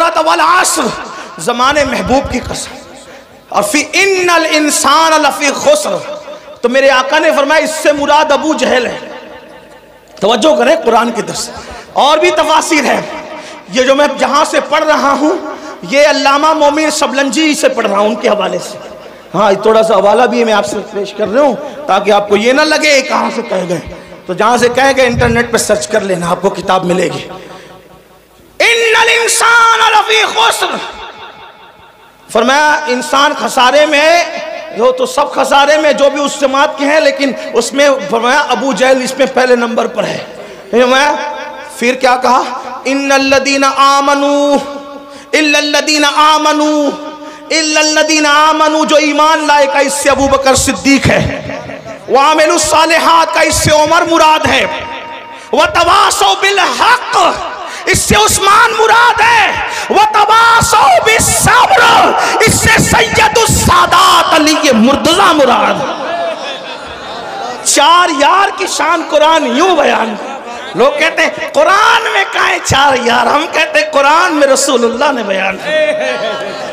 رہا تھا والعصر، زمانے محبوب کی قسم، اور فی ان الانسان لفی خسر، تو میرے آقا نے فرمایا اس سے مراد ابو جہل ہے۔ توجہ کریں قرآن کی درس، اور بھی تفاسیر ہے۔ یہ جو میں جہاں سے پڑھ رہا ہوں یہ علامہ مومن شبلنجی سے پڑھ رہا ہوں، ان کے حوالے سے۔ ہاں تھوڑا سا حوالہ بھی میں آپ سے پیش کر رہا ہوں تاکہ آپ کو یہ نہ لگے کہاں سے کہہ گئے، تو جہاں سے کہہ گئے انٹرنیٹ پہ سرچ کر لینا، آپ کو کتاب ملے گی۔ ان الانسان لفی خسر، فرمایا انسان خسارے میں ہے، جو تو سب خسارے میں جو بھی اس جماعت کے ہیں، لیکن اس میں فرمایا ابو جہل اس میں پہلے نمبر پر ہے۔ پھر کیا کہا؟ ان الذین آمنوا الا الذین آمنوا الا الذین آمنوا، جو ایمان لائے کا اس سے ابو بکر صدیق ہے، وعملوا الصالحات کا اس سے عمر مراد ہے، وتواصوا بالحق اس سے عثمان مراد ہے، وتواصوا بالصبر اس سے سید السادات علی مرتضی مراد۔ چار یار کی شان قرآن یوں بیان، لوگ کہتے ہیں قرآن میں کہاں چار یار، ہم کہتے ہیں قرآن میں رسول اللہ نے بیان ہے۔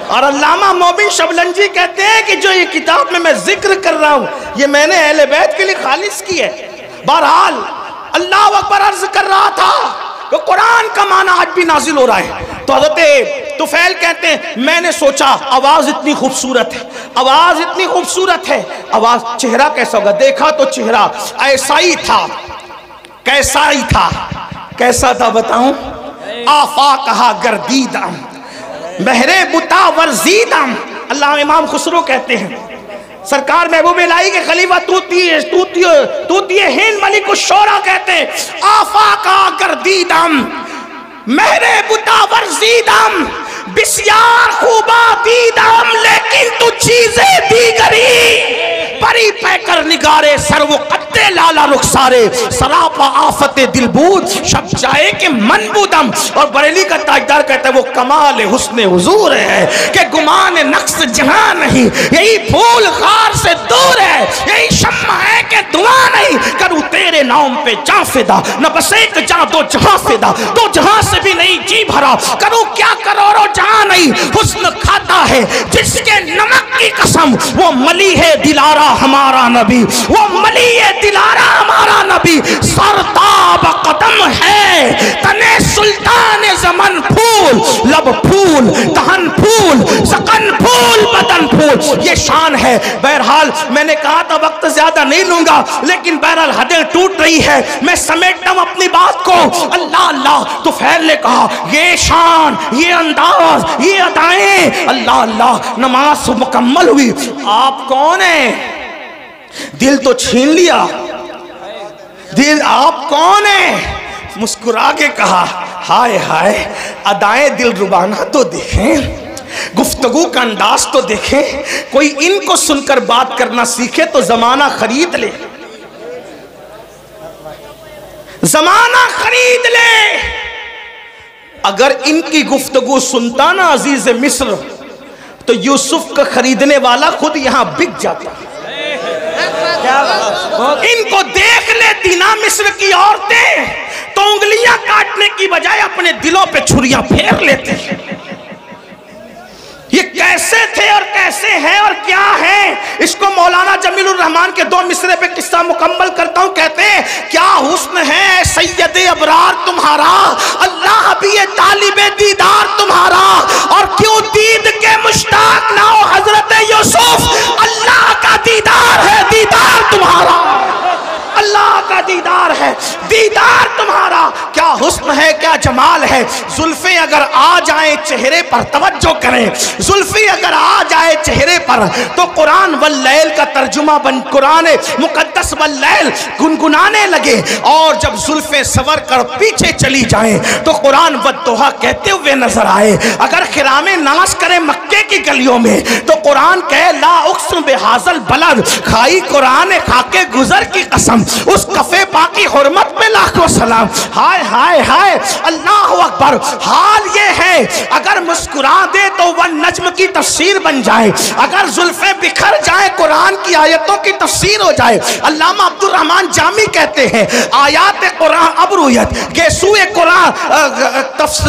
اور علامہ مومن شبلنجی کہتے ہیں کہ جو یہ کتاب میں ذکر کر رہا ہوں یہ میں نے اہل بیت کے لیے خالص کی ہے۔ بہرحال اللہ اکبر عرض کر رہا تھا کہ قرآن کا معنی آج بھی نازل ہو رہا ہے، تو حضرت طفیل کہتے ہیں میں نے سوچا آواز اتنی خوبصورت ہے، آواز اتنی خوبصورت ہے، آواز چہرہ کیسا ہوگا؟ دیکھا تو چہرہ ایسا ہی تھا، کیسا ہی تھا، کیسا تھا بتاؤں؟ آفاقہا گردیدم مہر بتا ورزیدم، اللہ امام خسرو کہتے ہیں، سرکار محبوب الہی کے خلیفہ توتی ہند ملک الشورى کہتے ہیں آفاقہا گردیدم مہر بتا ورزیدم بسیار خوبا دیدم لیکن تو چیزیں دیگری، پری پیکر نگارے سر و قد لالا رخسارے، سراپا آفت دل بود شب جائے کہ من بودم۔ اور بریلی کا تاجدار کہتا ہے وہ کمال حسن حضور ہے کہ گمان نقص جہاں نہیں، یہی پھول خار سے دور ہے، یہی شمع ہے کہ دعا نہیں، کروں تیرے نام پہ جاں فدا، نہ بس ایک جاں دو جہاں فدا، دو جہاں سے بھی نہیں جی بھرا، کروں کیا کروڑوں جہاں نہیں، حسن کھاتا ہے جس کے نمک کی قسم، وہ ملی ہے دلارا ہمارا نبی، وہ ملی ہے دلارا ہمارا نبی، سرتاب قدم ہے تنے سلطان زمن پھول، لب پھول دہن پھول سکن پھول بدن پھول، یہ شان ہے۔ بہرحال میں نے کہا تھا وقت زیادہ نہیں لوں گا، لیکن بہرحال حدیں ٹوٹ رہی ہے، میں سمیٹتا ہوں اپنی بات کو۔ اللہ اللہ طفیل نے کہا یہ شان، یہ انداز، یہ ادائیں، اللہ اللہ نماز مکمل ہوئی۔ آپ کون ہیں؟ دل تو چھین لیا، دل آپ کون ہیں؟ مسکرا کے کہا ہائے ہائے ادائیں دل ربانہ تو دیکھیں، گفتگو کا انداز تو دیکھیں، کوئی ان کو سن کر بات کرنا سیکھے تو زمانہ خرید لے، زمانہ خرید لے۔ اگر ان کی گفتگو سنتا نا عزیز مصر تو یوسف کا خریدنے والا خود یہاں بک جاتا۔ ان کو دیکھ لیتی نا مصر کی عورتیں تو انگلیاں کاٹنے کی بجائے اپنے دلوں پہ چھریاں پھیر لیتے ہیں۔ یہ کیسے تھے اور کیسے ہیں اور کیا ہیں، اس کو مولانا جمیل الرحمن کے دو مصرے پہ قصہ مکمل کرتا ہوں۔ کہتے ہیں کیا حسن ہے سید ابرار تمہارا، اللہ بھی یہ طالب دیدار تمہارا، اور کیوں دید کے مشتاق نہ ہو حضرت یوسف، اللہ کا دیدار ہے دیدار تمہارا، اللہ کا دیدار ہے دیدار تمہارا۔ کیا حسن ہے کیا جمال ہے، زلفیں اگر آ جائیں چہرے پر، توجہ کریں، زلفیں اگر آ جائے چہرے پر تو قرآن واللیل کا ترجمہ بن قرآن مقدس واللیل گنگنانے لگے، اور جب زلفیں سور کر پیچھے چلی جائیں تو قرآن والضحیٰ کہتے ہوئے نظر آئے۔ اگر خرام ناز کریں مکے کی گلیوں میں تو قرآن کہے لا اقسم بہذا البلد، کھائی قرآن خاکے گزر کی قسم، اس کفے پاکی حرمت پہ لاکھوں سلام۔ ہائے ہائے ہائے اللہ اکبر، حال یہ ہے جائے، اگر مسکرا دے تو وہ نجم کی تفسیر بن جائے، اگر زلفیں بکھر جائیں قرآن کی آیتوں کی تفسیر ہو جائے۔ علامہ عبد الرحمن جامی کہتے ہیں آیات قرآن ابرویت گیسوئے قرآن،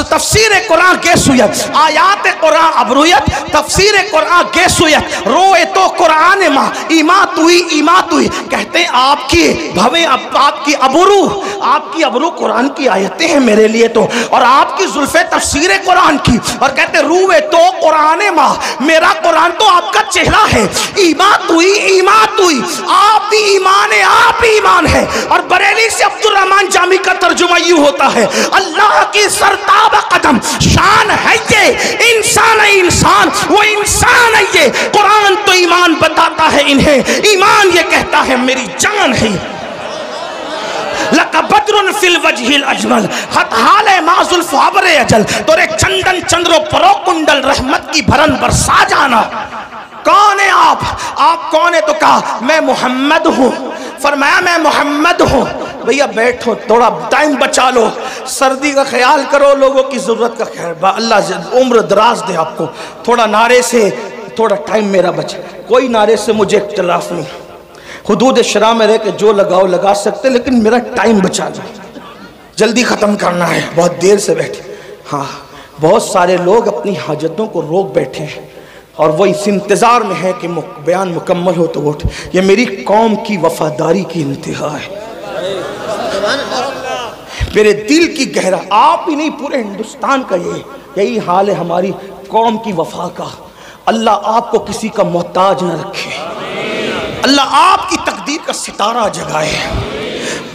تفسیر قرآن گیسویت، آیات قرآن ابرویت، تفسیر قرآن گیسویت، روئے تو قرآن ماں ایمات ہوئی کہتے ہیں آپ کی بھویں آپ کی ابرو قرآن کی آیتیں ہیں میرے لیے تو، اور آپ کی زلفیں تفسیر قرآن کی، اور کہتے ہیں روئے تو قرآن ماں، میرا قرآن تو آپ کا چہرہ ہے، ایمات ہوئی آپ بھی ایمان ہے، آپ بھی ایمان ہے۔ اور بریلی سے عبد الرحمن جامی کا ترجمہ یوں ہوتا ہے اللہ کی سرتاب قدم شان ہے یہ، انسان ہے انسان، وہ انسان ہے یہ، قرآن تو ایمان بتاتا ہے انہیں، ایمان یہ کہتا ہے میری جان ہے۔ لَقَ بَدْرٌ فِي الْوَجْهِ الْأَجْمَلِ حَتْحَالِ مَا زُلْفُ عَبْرِ اجل، تورے چندن چندرو پرو کنڈل رحمت کی بھرن برسا جانا۔ کون ہے آپ کون ہے؟ تو کہا میں محمد ہوں، فرمایا میں محمد ہوں۔ بھیا بیٹھو، تھوڑا ٹائم بچا لو، سردی کا خیال کرو، لوگوں کی ضرورت کا خیال، اللہ عمر دراز دے آپ کو، تھوڑا نعرے سے تھوڑا ٹائم میرا بچے، کوئی نعرے سے مجھے اختلاف نہیں، حدود شرع میں رہ کے جو لگاؤ لگا سکتے، لیکن میرا ٹائم بچا دو، جلدی ختم کرنا ہے، بہت دیر سے بیٹھے۔ ہاں بہت سارے لوگ اپنی حاجتوں کو روک بیٹھے ہیں اور وہ اس انتظار میں ہے کہ بیان مکمل ہو تو اٹھ۔ یہ میری قوم کی وفاداری کی انتہا ہے، میرے دل کی گہرا، آپ ہی نہیں پورے ہندوستان کا یہی حال ہے ہماری قوم کی وفا کا۔ اللہ آپ کو کسی کا محتاج نہ رکھے، اللہ آپ کی تقدیر کا ستارہ جگائے،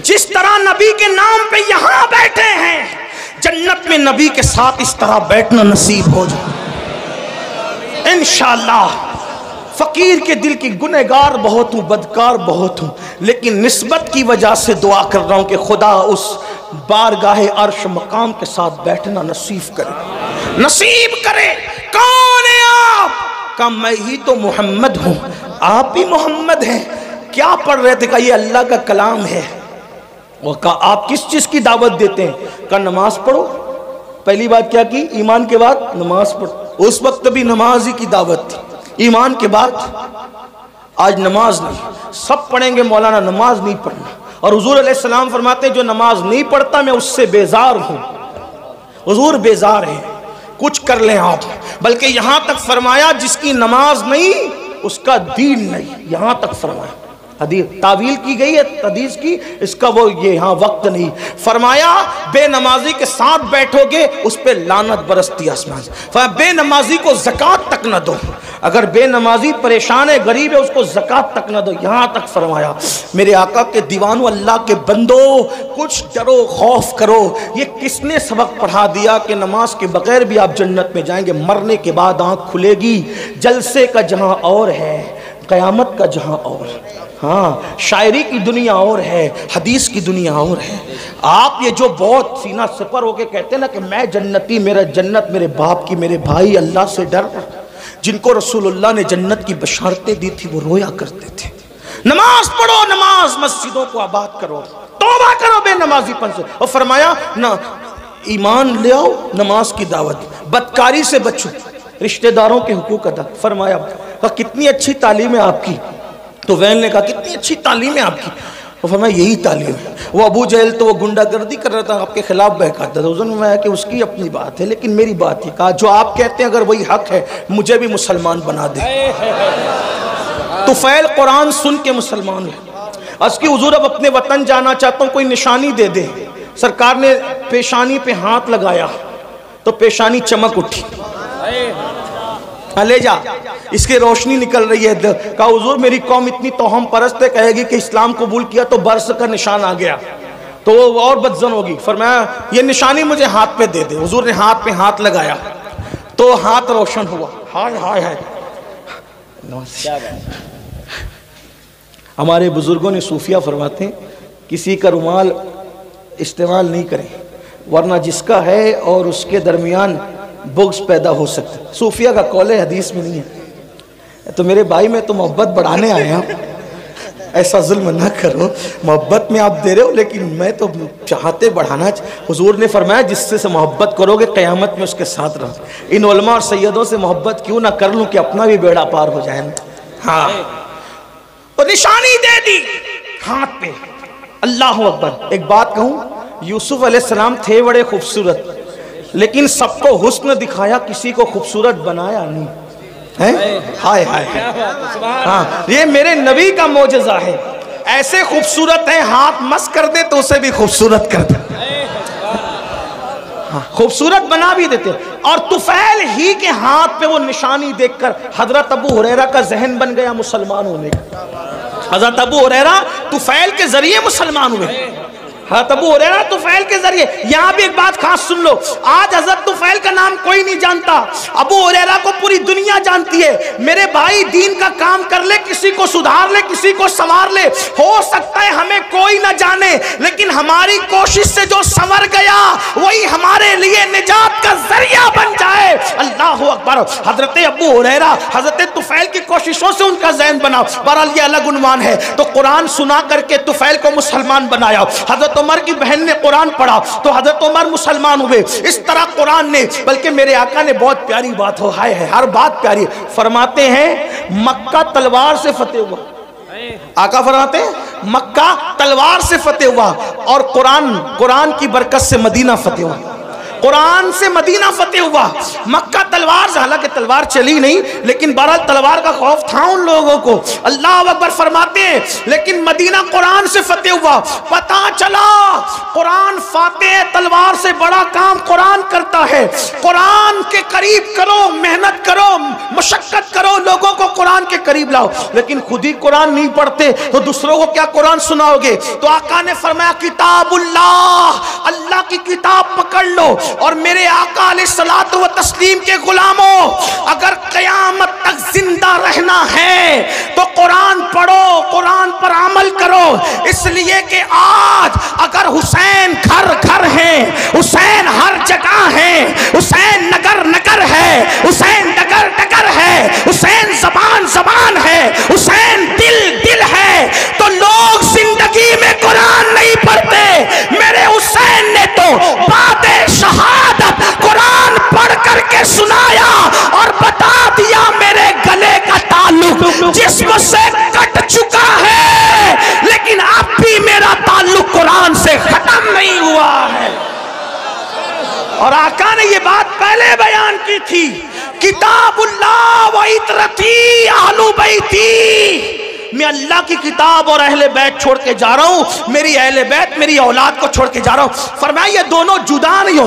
جس طرح نبی کے نام پہ یہاں بیٹھے ہیں جنت میں نبی کے ساتھ اس طرح بیٹھنا نصیب ہو جائے انشاءاللہ۔ فقیر کے دل کی گنہگار بہت ہوں، بدکار بہت ہوں، لیکن نسبت کی وجہ سے دعا کر رہا ہوں کہ خدا اس بارگاہ عرش مقام کے ساتھ بیٹھنا نصیب کرے۔ کون ہے آپ؟ کہا میں ہی تو محمد ہوں، آپ بھی محمد ہیں۔ کیا پڑھ رہے تھے؟ کہا یہ اللہ کا کلام ہے۔ وہ کہا آپ کس چیز کی دعوت دیتے ہیں؟ کہا نماز پڑھو۔ پہلی بات کیا کی؟ ایمان کے بعد نماز پڑھو۔ اس وقت بھی نماز ہی کی دعوت تھی، ایمان کے بعد آج نماز نہیں، سب پڑھیں گے مولانا نماز نہیں پڑھنا، اور حضور علیہ السلام فرماتے ہیں جو نماز نہیں پڑھتا میں اس سے بیزار ہوں۔ حضور بیزار ہیں، کچھ کر لیں آپ، بلکہ یہاں تک فرمایا جس کی نماز نہیں اس کا دین نہیں، یہاں تک فرمایا۔ حدیث تعویل کی گئی ہے حدیث کی، اس کا وہ یہ ہاں وقت نہیں۔ فرمایا بے نمازی کے ساتھ بیٹھو گے اس پہ لعنت برستی آسمان سے۔ فرمایا بے نمازی کو زکوٰۃ تک نہ دو، اگر بے نمازی پریشان ہے غریب ہے اس کو زکوٰۃ تک نہ دو، یہاں تک فرمایا۔ میرے آقا کے دیوانوں، اللہ کے بندو، کچھ ڈرو خوف کرو۔ یہ کس نے سبق پڑھا دیا کہ نماز کے بغیر بھی آپ جنت میں جائیں گے؟ مرنے کے بعد آنکھ کھلے گی، جلسے کا جہاں اور ہے، قیامت کا جہاں اور ہے۔ ہاں شاعری کی دنیا اور ہے، حدیث کی دنیا اور ہے۔ آپ یہ جو بہت سینہ سپر ہو کے کہتے ہیں نا کہ میں جنتی، میرا جنت میرے باپ کی، میرے بھائی اللہ سے ڈر، جن کو رسول اللہ نے جنت کی بشارتیں دی تھی وہ رویا کرتے تھے۔ نماز پڑھو، نماز مسجدوں کو آباد کرو، توبہ کرو بے نمازی پن سے، اور فرمایا نہ ایمان لے آؤ، نماز کی دعوت، بدکاری سے بچو، رشتہ داروں کے حقوق ادا۔ فرمایا کتنی اچھی تعلیم ہے آپ کی؟ تو وین نے کہا کتنی اچھی تعلیم ہے آپ کی؟ وہ فرمایا یہی تعلیم ہے۔ وہ ابو جہل تو وہ گنڈا گردی کر رہا تھا، آپ کے خلاف بہکاتا تھا، حضور نے فرمایا کہ اس کی اپنی بات ہے لیکن میری بات ہے، کہا جو آپ کہتے ہیں اگر وہی حق ہے مجھے بھی مسلمان بنا دے۔ طفیل قرآن سن کے مسلمان ہے، اس کی حضور اب اپنے وطن جانا چاہتا ہوں، کوئی نشانی دے دے۔ سرکار نے پیشانی پہ ہاتھ لگایا تو پیشانی چمک اٹھی، لے جا، اس کی روشنی نکل رہی ہے۔ کہا حضور میری قوم اتنی توہم پرست ہے، کہے گی کہ اسلام قبول کیا تو برس کا نشان آ گیا تو وہ اور بدزن ہوگی۔ فرمایا یہ نشانی مجھے ہاتھ پہ دے دے۔ حضور نے ہاتھ پہ ہاتھ لگایا تو ہاتھ روشن ہوا۔ ہائے ہائے ہائے، ہمارے بزرگوں نے صوفیہ فرماتے ہیں کسی کا رومال استعمال نہیں کریں ورنہ جس کا ہے اور اس کے درمیان بغض پیدا ہو سکتا ہے۔ صوفیہ کا قول ہے، حدیث میں نہیں ہے۔ تو میرے بھائی میں تو محبت بڑھانے آئے ہیں، ایسا ظلم نہ کرو، محبت میں آپ دے رہے ہو لیکن میں تو چاہتے بڑھانا۔ حضور نے فرمایا جس سے محبت کرو گے قیامت میں اس کے ساتھ رہو۔ ان علماء اور سیدوں سے محبت کیوں نہ کر لوں کہ اپنا بھی بیڑا پار ہو جائے۔ ہاں اور نشانی دے دی ہاتھ پہ۔ اللہ اکبر۔ ایک بات کہوں، یوسف علیہ السلام تھے بڑے خوبصورت، لیکن سب کو حسن دکھایا، کسی کو خوبصورت بنایا نہیں۔ ہائے ہائے، ہاں یہ میرے نبی کا معجزہ ہے۔ ایسے خوبصورت ہیں ہاتھ مس کر دے تو اسے بھی خوبصورت کر دے، خوبصورت بنا بھی دیتے۔ اور طفیل ہی کے ہاتھ پہ وہ نشانی دیکھ کر حضرت ابو ہریرہ کا ذہن بن گیا مسلمان ہونے کا۔ حضرت ابو ہریرہ طفیل کے ذریعے مسلمان ہوئے۔ حضرت ابو ہریرہ طفیل کے ذریعے۔ یہاں بھی ایک بات خاص سن لو، آج حضرت طفیل کا نام کوئی نہیں جانتا، ابو ہریرہ کو پوری دنیا جانتی ہے۔ میرے بھائی دین کا کام کر لے، کسی کو سدھار لے، کسی کو سنوار لے، ہو سکتا ہے ہمیں کوئی نہ جانے، لیکن ہماری کوشش سے جو سنور گیا وہی ہمارے لیے نجات کا ذریعہ بن جائے۔ اللہ اکبر۔ حضرت ابو ہریرہ حضرت طفیل کی کوششوں سے ان کا ذہن بنا۔ بہرحال یہ الگ عنوان ہے۔ تو قرآن سنا کر کے طفیل کو مسلمان بنایا۔ حضرت عمر کی بہن نے قرآن پڑھا تو حضرت عمر مسلمان ہوئے۔ اس طرح قرآن نے، بلکہ میرے آقا نے بہت پیاری بات ہو، ہائے ہے ہر بات پیاری، فرماتے ہیں مکہ تلوار سے فتح ہوا۔ آقا فرماتے ہیں مکہ تلوار سے فتح ہوا، اور قرآن کی برکت سے مدینہ فتح ہوا۔ قرآن سے مدینہ فتح ہوا، مکہ تلوار سے، حالانکہ تلوار چلی نہیں لیکن بہرحال تلوار کا خوف تھا ان لوگوں کو۔ اللہ اکبر فرماتے ہیں لیکن مدینہ قرآن سے فتح ہوا۔ پتہ چلا قرآن فاتح تلوار سے بڑا کام قرآن کرتا ہے۔ قرآن کے قریب کرو، محنت کرو، مشقت کرو، لوگوں کو قرآن کے قریب لاؤ، لیکن خود ہی قرآن نہیں پڑھتے تو دوسروں کو کیا قرآن سناؤ گے؟ تو آقا نے فرمایا کتاب اللہ، اللہ کی کتاب پکڑ لو۔ اور میرے آقا علیہ الصلوۃ والتسلیم کے غلاموں، اگر قیامت تک زندہ رہنا ہے تو قرآن پڑھو، قرآن پر عمل کرو، اس لیے کہ آج اگر حسین گھر گھر ہیں، حسین ہر جگہ ہیں، حسین نگر نگر ہے، حسین ڈگر ڈگر ہے، حسین زبان زبان ہے، حسین دل دل ہے، تو لوگ زندگی میں قرآن نہیں پڑھتے۔ میرے حسین نے تو بعد شہادت قرآن پڑھ کر کے سنایا اور بتا دیا میرے گلے کا تعلق جسم سے کٹ چکا ہے، لیکن اب بھی میرا تعلق قرآن سے ختم نہیں ہوا ہے۔ اور آقا نے یہ بات پہلے بیان کی تھی، کتاب اللہ و عطرتی اہل بیتی، میں اللہ کی کتاب اور اہل بیت چھوڑ کے جا رہا ہوں، میری اہل بیت میری اولاد کو چھوڑ کے جا رہا ہوں۔ فرمایا یہ دونوں جدا نہیں ہوتے۔